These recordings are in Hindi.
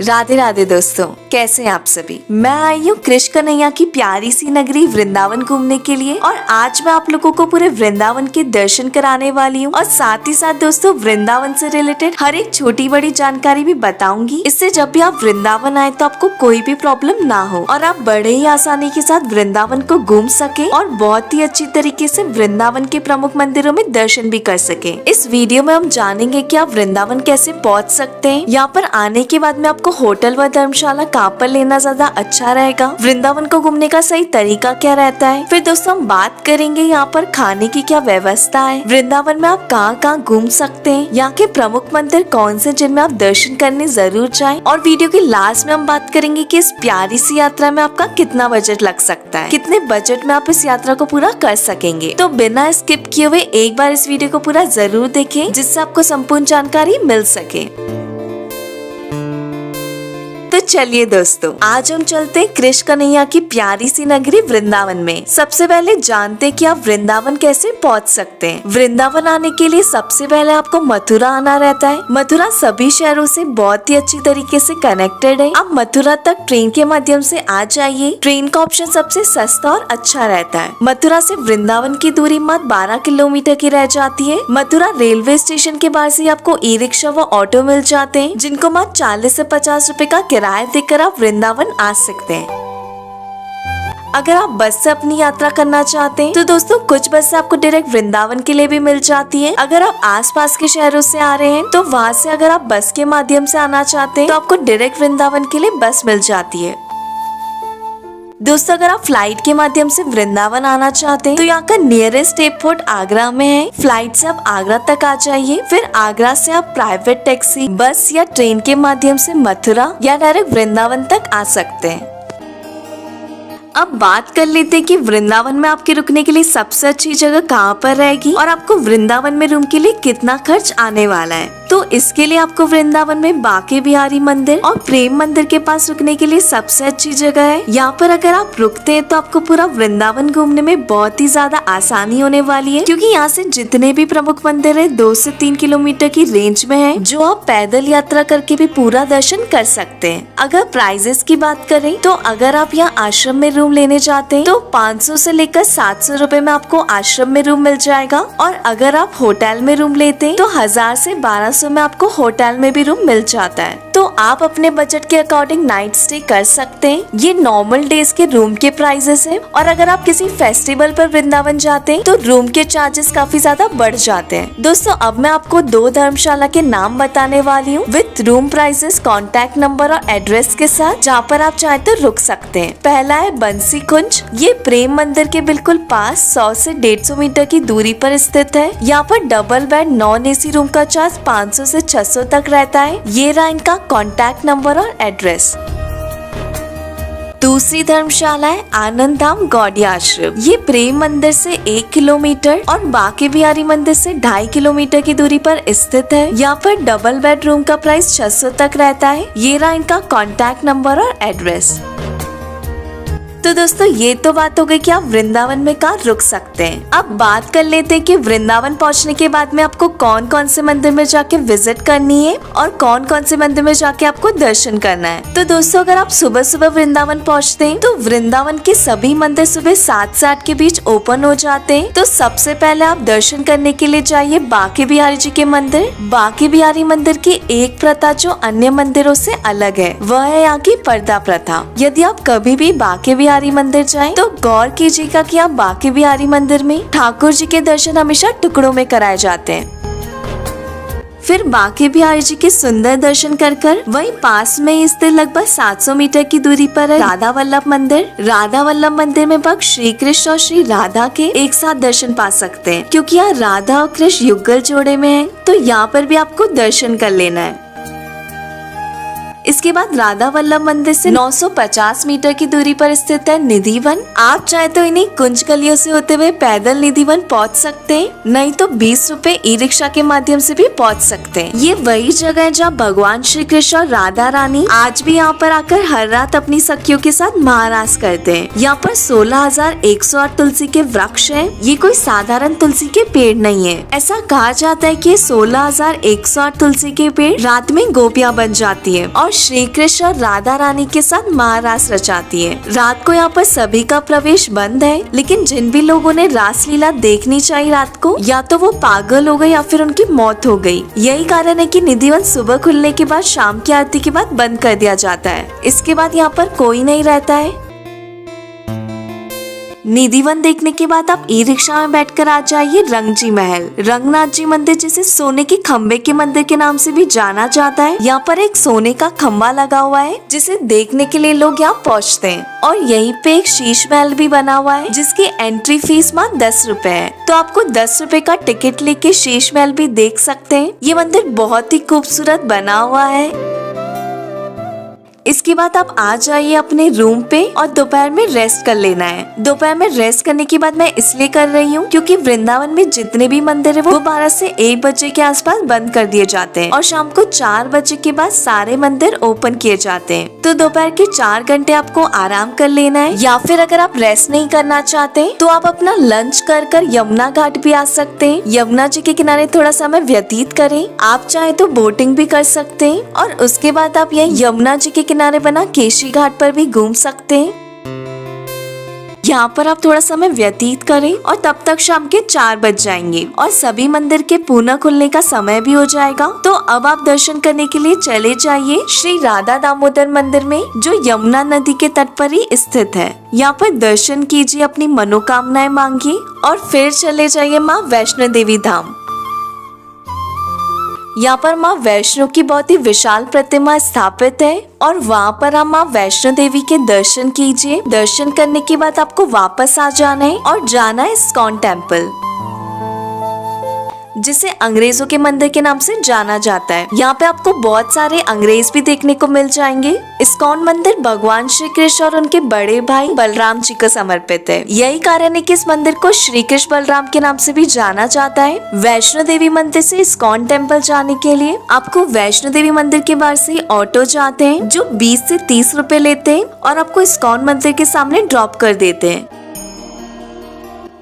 राधे राधे दोस्तों, कैसे हैं आप सभी। मैं आई हूँ कृष्ण कन्हैया की प्यारी सी नगरी वृंदावन घूमने के लिए और आज मैं आप लोगों को पूरे वृंदावन के दर्शन कराने वाली हूँ और साथ ही साथ दोस्तों वृंदावन से रिलेटेड हर एक छोटी बड़ी जानकारी भी बताऊंगी। इससे जब भी आप वृंदावन आए तो आपको कोई भी प्रॉब्लम ना हो और आप बड़े ही आसानी के साथ वृंदावन को घूम सके और बहुत ही अच्छी तरीके से वृंदावन के प्रमुख मंदिरों में दर्शन भी कर सके। इस वीडियो में हम जानेंगे कि आप वृंदावन कैसे पहुँच सकते हैं, यहाँ पर आने के बाद में आपको होटल व धर्मशाला कहाँ पर लेना ज्यादा अच्छा रहेगा, वृंदावन को घूमने का सही तरीका क्या रहता है। फिर दोस्तों हम बात करेंगे यहाँ पर खाने की क्या व्यवस्था है, वृंदावन में आप कहाँ घूम सकते हैं, यहाँ के प्रमुख मंदिर कौन से जिनमें आप दर्शन करने जरूर जाएं और वीडियो के लास्ट में हम बात करेंगे कि इस प्यारी सी यात्रा में आपका कितना बजट लग सकता है, कितने बजट में आप इस यात्रा को पूरा कर सकेंगे। तो बिना स्किप किए हुए एक बार इस वीडियो को पूरा जरूर देखें जिससे आपको संपूर्ण जानकारी मिल सके। तो चलिए दोस्तों, आज हम चलते कृष्ण कन्हैया की प्यारी सी नगरी वृंदावन में। सबसे पहले जानते हैं कि आप वृंदावन कैसे पहुंच सकते हैं। वृंदावन आने के लिए सबसे पहले आपको मथुरा आना रहता है। मथुरा सभी शहरों से बहुत ही अच्छी तरीके से कनेक्टेड है। आप मथुरा तक ट्रेन के माध्यम से आ जाइए। ट्रेन का ऑप्शन सबसे सस्ता और अच्छा रहता है। मथुरा से वृंदावन की दूरी मात्र 12 किलोमीटर की रह जाती है। मथुरा रेलवे स्टेशन के बाहर से आपको ई रिक्शा व ऑटो मिल जाते हैं जिनको मात्र 40 से 50 रुपए का किराया देकर आप वृंदावन आ सकते हैं। अगर आप बस से अपनी यात्रा करना चाहते हैं तो दोस्तों कुछ बस आपको डायरेक्ट वृंदावन के लिए भी मिल जाती है। अगर आप आसपास के शहरों से आ रहे हैं तो वहाँ से अगर आप बस के माध्यम से आना चाहते हैं तो आपको डायरेक्ट वृंदावन के लिए बस मिल जाती है। दोस्तों अगर आप फ्लाइट के माध्यम से वृंदावन आना चाहते हैं तो यहाँ का नियरेस्ट एयरपोर्ट आगरा में है। फ्लाइट से आप आगरा तक आ जाइए। फिर आगरा से आप प्राइवेट टैक्सी, बस या ट्रेन के माध्यम से मथुरा या डायरेक्ट वृंदावन तक आ सकते हैं। अब बात कर लेते हैं कि वृंदावन में आपके रुकने के लिए सबसे अच्छी जगह कहाँ पर रहेगी और आपको वृंदावन में रूम के लिए कितना खर्च आने वाला है। तो इसके लिए आपको वृंदावन में बांके बिहारी मंदिर और प्रेम मंदिर के पास रुकने के लिए सबसे अच्छी जगह है। यहाँ पर अगर आप रुकते हैं तो आपको पूरा वृंदावन घूमने में बहुत ही ज्यादा आसानी होने वाली है, क्योंकि यहाँ से जितने भी प्रमुख मंदिर है 2 से 3 किलोमीटर की रेंज में है, जो आप पैदल यात्रा करके भी पूरा दर्शन कर सकते हैं। अगर प्राइजेस की बात करें तो अगर आप यहाँ आश्रम में रूम लेने जाते हैं तो 500 से लेकर 700 रुपए में आपको आश्रम में रूम मिल जाएगा और अगर आप होटल में रूम लेते हैं तो 1000 से 1200 में आपको होटल में भी रूम मिल जाता है। तो आप अपने बजट के अकॉर्डिंग नाइट स्टे कर सकते हैं। ये नॉर्मल डेज के रूम के प्राइजेस है और अगर आप किसी फेस्टिवल पर वृंदावन जाते हैं तो रूम के चार्जेस काफी ज्यादा बढ़ जाते हैं। दोस्तों अब मैं आपको 2 धर्मशाला के नाम बताने वाली हूँ with room prices, contact number और एड्रेस के साथ, जहाँ पर आप चाहे तो रुक सकते हैं। पहला है बंसी कुंज। ये प्रेम मंदिर के बिल्कुल पास 100 से 150 मीटर की दूरी पर स्थित है। यहाँ पर double bed non AC room का चार्ज 500 से 600 तक रहता है। ये रहा इनका कॉन्टैक्ट नंबर और एड्रेस। दूसरी धर्मशाला है आनंद धाम गौड़िया आश्रम। ये प्रेम मंदिर से 1 किलोमीटर और बांके बिहारी मंदिर से 2.5 किलोमीटर की दूरी पर स्थित है। यहाँ पर डबल बेडरूम का प्राइस 600 तक रहता है। ये रहा इनका कॉन्टैक्ट नंबर और एड्रेस। तो दोस्तों ये तो बात हो गई कि आप वृंदावन में कहाँ रुक सकते हैं। अब बात कर लेते हैं कि वृंदावन पहुँचने के बाद में आपको कौन कौन से मंदिर में जाके विजिट करनी है और कौन कौन से मंदिर में जाके आपको दर्शन करना है। तो दोस्तों अगर आप सुबह सुबह वृंदावन पहुँचते हैं तो वृंदावन के सभी मंदिर सुबह 7 से 8 के बीच ओपन हो जाते हैं। तो सबसे पहले आप दर्शन करने के लिए जाइए बांके बिहारी जी के मंदिर। बांके बिहारी मंदिर की एक प्रथा जो अन्य मंदिरों से अलग है वह है यहाँ की पर्दा प्रथा। यदि आप कभी भी बांके बिहारी मंदिर जाएं तो गौर कीजिएगा कि आप बांके बिहारी मंदिर में ठाकुर जी के दर्शन हमेशा टुकड़ों में कराए जाते हैं। फिर बांके बिहारी जी के सुंदर दर्शन कर वहीं पास में स्थित लगभग 700 मीटर की दूरी पर है राधा वल्लभ मंदिर। राधा वल्लभ मंदिर में भक्त श्री कृष्ण और श्री राधा के एक साथ दर्शन पा सकते हैं, क्योंकि यहाँ राधा और कृष्ण युगल जोड़े में है, तो यहाँ पर भी आपको दर्शन कर लेना है। इसके बाद राधा वल्लभ मंदिर से 950 मीटर की दूरी पर स्थित है निधिवन। आप चाहे तो इन्हीं कुंज गलियों से होते हुए पैदल निधिवन पहुंच सकते हैं, नहीं तो 20 रुपए ई रिक्शा के माध्यम से भी पहुंच सकते हैं। ये वही जगह है जहाँ भगवान श्री कृष्ण और राधा रानी आज भी यहाँ पर आकर हर रात अपनी सखियों के साथ महारास करते हैं। यहाँ पर 16,108 तुलसी के वृक्ष हैं। ये कोई साधारण तुलसी के पेड़ नहीं है। ऐसा कहा जाता है कि 16,108 तुलसी के पेड़ रात में गोपियां बन जाती है और और श्री कृष्ण और राधा रानी के साथ महारास रचाती है। रात को यहाँ पर सभी का प्रवेश बंद है, लेकिन जिन भी लोगों ने रासलीला देखनी चाहिए रात को, या तो वो पागल हो गए या फिर उनकी मौत हो गई। यही कारण है कि निधिवन सुबह खुलने के बाद शाम की आरती के बाद बंद कर दिया जाता है। इसके बाद यहाँ पर कोई नहीं रहता है। निधिवन देखने के बाद आप ई रिक्शा में बैठकर आ जाइए रंगजी महल। रंगनाथ जी मंदिर, जिसे सोने के खम्बे के मंदिर के नाम से भी जाना जाता है, यहाँ पर एक सोने का खम्बा लगा हुआ है जिसे देखने के लिए लोग यहाँ पहुँचते हैं। और यहीं पे एक शीश महल भी बना हुआ है जिसकी एंट्री फीस मात्र 10 रुपए है, तो आपको 10 रुपए का टिकट लेके शीश महल भी देख सकते हैं। ये मंदिर बहुत ही खूबसूरत बना हुआ है। इसके बाद आप आ जाइए अपने रूम पे और दोपहर में रेस्ट कर लेना है। दोपहर में रेस्ट करने के बाद मैं इसलिए कर रही हूँ क्योंकि वृंदावन में जितने भी मंदिर है वो 12 से 1 बजे के आसपास बंद कर दिए जाते हैं और शाम को 4 बजे के बाद सारे मंदिर ओपन किए जाते हैं। तो दोपहर के 4 घंटे आपको आराम कर लेना है, या फिर अगर आप रेस्ट नहीं करना चाहते तो आप अपना लंच कर यमुना घाट भी आ सकते हैं। यमुना जी के किनारे थोड़ा समय व्यतीत करें। आप चाहे तो बोटिंग भी कर सकते हैं और उसके बाद आप यही यमुना जी के किनारे बना केशी घाट पर भी घूम सकते हैं। यहाँ पर आप थोड़ा समय व्यतीत करें और तब तक शाम के 4 बज जाएंगे और सभी मंदिर के पुनः खुलने का समय भी हो जाएगा। तो अब आप दर्शन करने के लिए चले जाइए श्री राधा दामोदर मंदिर में, जो यमुना नदी के तट पर ही स्थित है। यहाँ पर दर्शन कीजिए, अपनी मनोकामनाएं मांगिए और फिर चले जाइए माँ वैष्णो देवी धाम। यहाँ पर माँ वैष्णो की बहुत ही विशाल प्रतिमा स्थापित है और वहाँ पर आप माँ वैष्णो देवी के दर्शन कीजिए। दर्शन करने के बाद आपको वापस आ जाना है और जाना है इस्कॉन टेम्पल, जिसे अंग्रेजों के मंदिर के नाम से जाना जाता है। यहाँ पे आपको बहुत सारे अंग्रेज भी देखने को मिल जाएंगे। इस्कॉन मंदिर भगवान श्री कृष्ण और उनके बड़े भाई बलराम जी को समर्पित है। यही कारण है कि इस मंदिर को श्री कृष्ण बलराम के नाम से भी जाना जाता है। वैष्णो देवी मंदिर से इस्कॉन टेम्पल जाने के लिए आपको वैष्णो देवी मंदिर के बाहर से ऑटो जाते हैं जो 20 से 30 रुपए लेते हैं और आपको इस्कॉन मंदिर के सामने ड्रॉप कर देते हैं।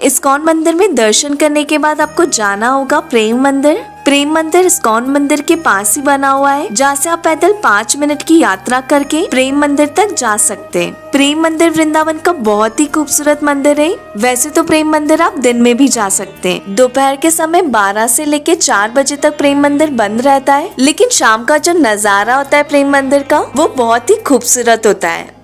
इस्कॉन मंदिर में दर्शन करने के बाद आपको जाना होगा प्रेम मंदिर। प्रेम मंदिर इस्कॉन मंदिर के पास ही बना हुआ है, जहाँ से आप पैदल 5 मिनट की यात्रा करके प्रेम मंदिर तक जा सकते हैं। प्रेम मंदिर वृंदावन का बहुत ही खूबसूरत मंदिर है। वैसे तो प्रेम मंदिर आप दिन में भी जा सकते हैं। दोपहर के समय 12 से लेके 4 बजे तक प्रेम मंदिर बंद रहता है, लेकिन शाम का जो नजारा होता है प्रेम मंदिर का वो बहुत ही खूबसूरत होता है।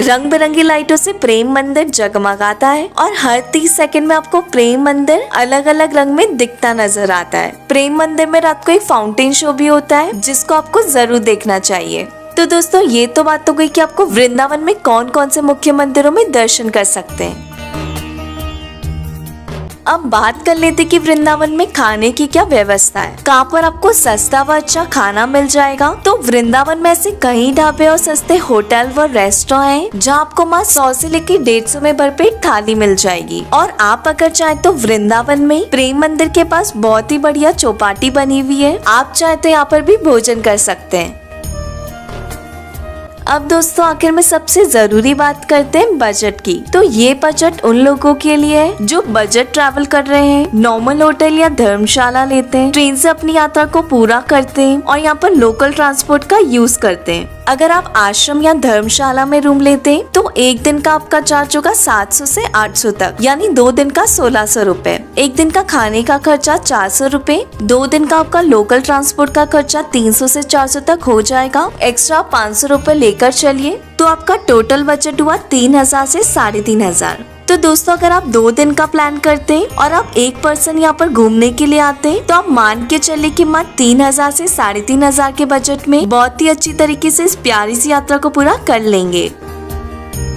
रंग बिरंगी लाइटों से प्रेम मंदिर जगमगाता है और हर 30 सेकंड में आपको प्रेम मंदिर अलग अलग रंग में दिखता नजर आता है। प्रेम मंदिर में रात को एक फाउंटेन शो भी होता है जिसको आपको जरूर देखना चाहिए। तो दोस्तों, ये तो बात हो गई कि आपको वृंदावन में कौन कौन से मुख्य मंदिरों में दर्शन कर सकते हैं। अब बात कर लेते कि वृंदावन में खाने की क्या व्यवस्था है, कहाँ पर आपको सस्ता व अच्छा खाना मिल जाएगा। तो वृंदावन में ऐसे कई ढाबे और सस्ते होटल व रेस्टोरेंट हैं जहाँ आपको मात्र 100 से लेकर 150 में भरपेट थाली मिल जाएगी। और आप अगर चाहे तो वृंदावन में प्रेम मंदिर के पास बहुत ही बढ़िया चौपाटी बनी हुई है, आप चाहे तो यहाँ पर भी भोजन कर सकते हैं। अब दोस्तों, आखिर में सबसे जरूरी बात करते हैं बजट की। तो ये बजट उन लोगों के लिए है जो बजट ट्रैवल कर रहे हैं, नॉर्मल होटल या धर्मशाला लेते हैं, ट्रेन से अपनी यात्रा को पूरा करते हैं और यहाँ पर लोकल ट्रांसपोर्ट का यूज करते हैं। अगर आप आश्रम या धर्मशाला में रूम लेते हैं तो एक दिन का आपका चार्ज होगा 700 से 800 तक, यानी 2 दिन का 1600 रुपए। एक दिन का खाने का खर्चा 400 रुपए, 2 दिन का आपका लोकल ट्रांसपोर्ट का खर्चा 300 से 400 तक हो जाएगा। एक्स्ट्रा 500 रुपए लेकर चलिए तो आपका टोटल बजट हुआ 3000 से 3500। तो दोस्तों, अगर आप 2 दिन का प्लान करते हैं और आप एक पर्सन यहाँ पर घूमने के लिए आते हैं तो आप मान के चले कि मात्र 3000 से 3500 के बजट में बहुत ही अच्छी तरीके से इस प्यारी सी यात्रा को पूरा कर लेंगे।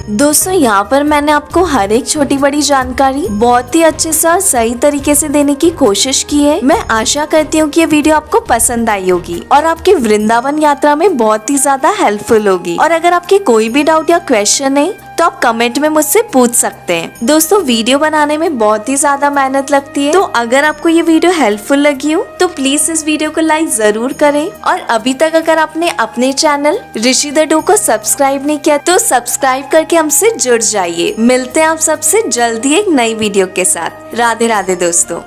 दोस्तों, यहाँ पर मैंने आपको हर एक छोटी बड़ी जानकारी बहुत ही अच्छे से और सही तरीके से देने की कोशिश की है। मैं आशा करती हूँ कि ये वीडियो आपको पसंद आई होगी और आपकी वृंदावन यात्रा में बहुत ही ज्यादा हेल्पफुल होगी। और अगर आपके कोई भी डाउट या क्वेश्चन है तो आप कमेंट में मुझसे पूछ सकते हैं। दोस्तों, वीडियो बनाने में बहुत ही ज्यादा मेहनत लगती है, तो अगर आपको ये वीडियो हेल्पफुल लगी हो तो प्लीज इस वीडियो को लाइक जरूर करें। और अभी तक अगर आपने अपने चैनल ऋषि द डू को सब्सक्राइब नहीं किया तो सब्सक्राइब करके हमसे जुड़ जाइए। मिलते हैं आप सबसे जल्दी एक नई वीडियो के साथ। राधे राधे दोस्तों।